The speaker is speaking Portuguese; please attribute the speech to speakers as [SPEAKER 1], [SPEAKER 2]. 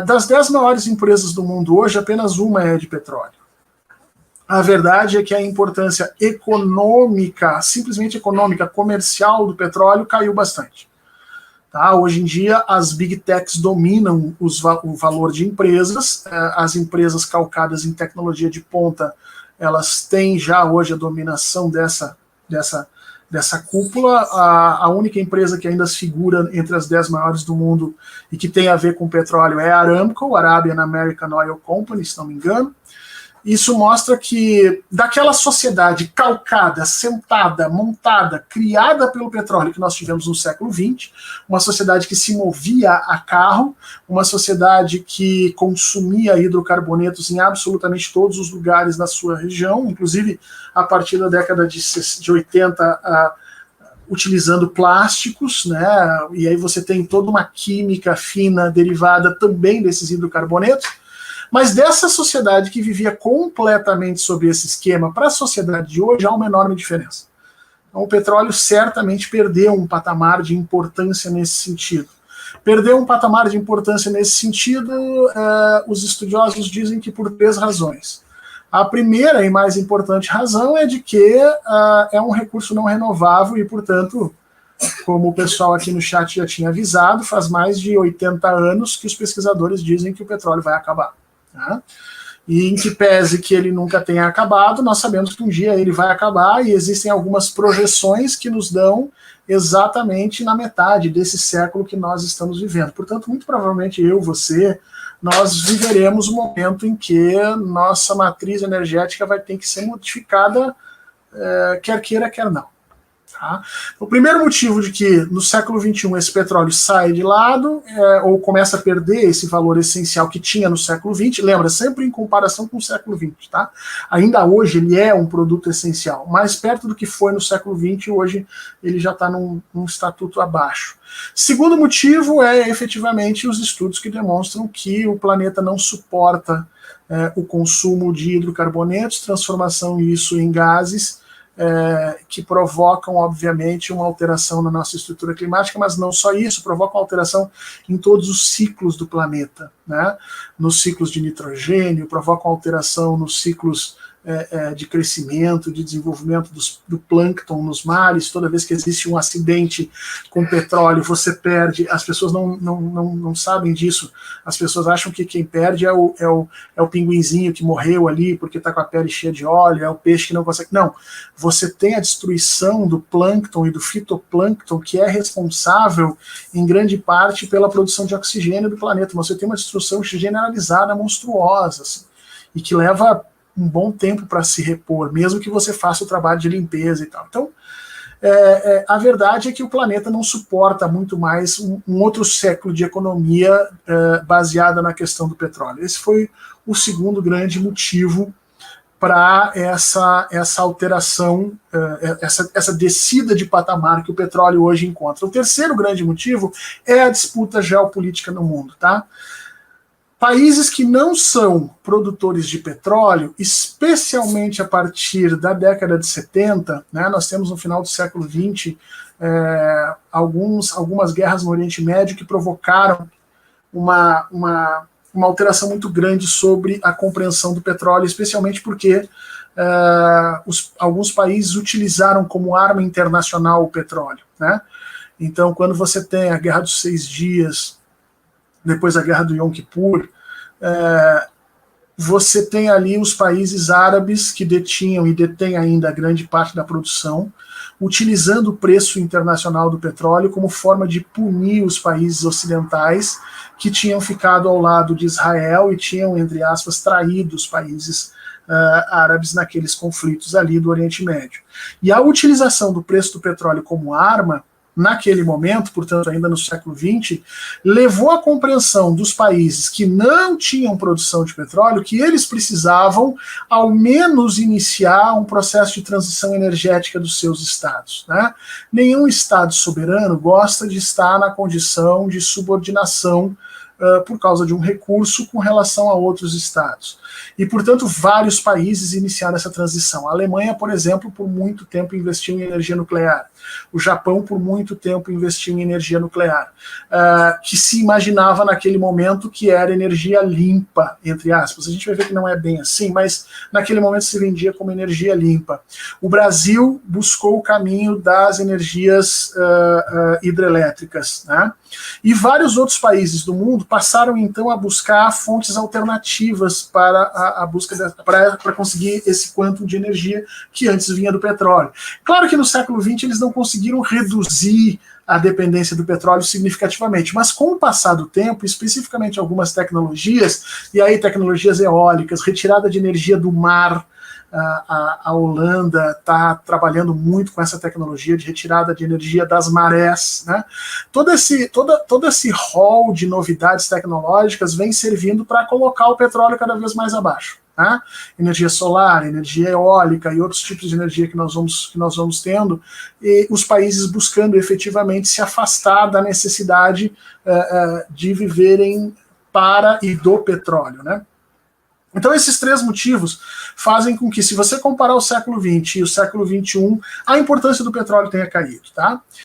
[SPEAKER 1] Das 10 maiores empresas do mundo hoje, apenas uma é de petróleo. A verdade é que a importância econômica, simplesmente econômica, comercial do petróleo caiu bastante. Tá? Hoje em dia, as big techs dominam o valor de empresas, as empresas calcadas em tecnologia de ponta, elas têm já hoje a dominação dessa cúpula. A única empresa que ainda figura entre as 10 maiores do mundo e que tem a ver com petróleo é a Aramco, Arabian American Oil Company, se não me engano. Isso mostra que daquela sociedade calcada, sentada, montada, criada pelo petróleo que nós tivemos no século XX, uma sociedade que se movia a carro, uma sociedade que consumia hidrocarbonetos em absolutamente todos os lugares da sua região, inclusive a partir da década de 80, utilizando plásticos, né? E aí você tem toda uma química fina derivada também desses hidrocarbonetos. Mas dessa sociedade que vivia completamente sob esse esquema, para a sociedade de hoje, há uma enorme diferença. Então, o petróleo certamente perdeu um patamar de importância nesse sentido. Perdeu um patamar de importância nesse sentido, os estudiosos dizem que por 3 razões. A primeira e mais importante razão é de que é um recurso não renovável e, portanto, como o pessoal aqui no chat já tinha avisado, faz mais de 80 anos que os pesquisadores dizem que o petróleo vai acabar. Tá? E em que pese que ele nunca tenha acabado, nós sabemos que um dia ele vai acabar e existem algumas projeções que nos dão exatamente na metade desse século que nós estamos vivendo. Portanto, muito provavelmente eu, você, nós viveremos um momento em que nossa matriz energética vai ter que ser modificada, quer queira, quer não. Tá? O primeiro motivo de que no século XXI esse petróleo sai de lado, ou começa a perder esse valor essencial que tinha no século XX, lembra, sempre em comparação com o século XX, tá? Ainda hoje ele é um produto essencial, mais perto do que foi no século XX, hoje ele já está num estatuto abaixo. Segundo motivo é efetivamente os estudos que demonstram que o planeta não suporta o consumo de hidrocarbonetos, transformação disso em gases, que provocam, obviamente, uma alteração na nossa estrutura climática, mas não só isso, provocam alteração em todos os ciclos do planeta, né? Nos ciclos de nitrogênio, provocam alteração nos ciclos de crescimento, de desenvolvimento do plâncton nos mares. Toda vez que existe um acidente com petróleo, você perde. As pessoas não sabem disso. As pessoas acham que quem perde é o pinguinzinho que morreu ali porque está com a pele cheia de óleo, é o peixe que não consegue. Não, você tem a destruição do plâncton e do fitoplâncton, que é responsável em grande parte pela produção de oxigênio do planeta. Você tem uma destruição generalizada, monstruosa, assim, e que leva um bom tempo para se repor, mesmo que você faça o trabalho de limpeza e tal. Então, a verdade é que o planeta não suporta muito mais um outro século de economia baseada na questão do petróleo. Esse foi o segundo grande motivo para essa alteração, essa descida de patamar que o petróleo hoje encontra. O terceiro grande motivo é a disputa geopolítica no mundo, tá? Países que não são produtores de petróleo, especialmente a partir da década de 70, né, nós temos no final do século XX algumas guerras no Oriente Médio que provocaram uma alteração muito grande sobre a compreensão do petróleo, especialmente porque alguns países utilizaram como arma internacional o petróleo, né? Então, quando você tem a Guerra dos 6 Dias, depois a Guerra do Yom Kippur, você tem ali os países árabes que detinham e detêm ainda grande parte da produção, utilizando o preço internacional do petróleo como forma de punir os países ocidentais que tinham ficado ao lado de Israel e tinham, entre aspas, traído os países árabes naqueles conflitos ali do Oriente Médio. E a utilização do preço do petróleo como arma, naquele momento, portanto, ainda no século XX, levou à compreensão dos países que não tinham produção de petróleo que eles precisavam, ao menos, iniciar um processo de transição energética dos seus estados, né? Nenhum estado soberano gosta de estar na condição de subordinação por causa de um recurso com relação a outros estados. E, portanto, vários países iniciaram essa transição. A Alemanha, por exemplo, por muito tempo investiu em energia nuclear. O Japão, por muito tempo, investiu em energia nuclear, que se imaginava naquele momento que era energia limpa, entre aspas. A gente vai ver que não é bem assim, mas naquele momento se vendia como energia limpa. O Brasil buscou o caminho das energias hidrelétricas, né? E vários outros países do mundo passaram então a buscar fontes alternativas para a busca para conseguir esse quantum de energia que antes vinha do petróleo. Claro que no século XX eles não conseguiram reduzir a dependência do petróleo significativamente, mas com o passar do tempo, especificamente algumas tecnologias, e aí tecnologias eólicas, retirada de energia do mar. A Holanda está trabalhando muito com essa tecnologia de retirada de energia das marés, né? Todo esse rol de novidades tecnológicas vem servindo para colocar o petróleo cada vez mais abaixo. Né? Energia solar, energia eólica e outros tipos de energia que nós vamos tendo, e os países buscando efetivamente se afastar da necessidade de viverem para e do petróleo, né? Então esses três motivos fazem com que, se você comparar o século XX e o século XXI, a importância do petróleo tenha caído, tá?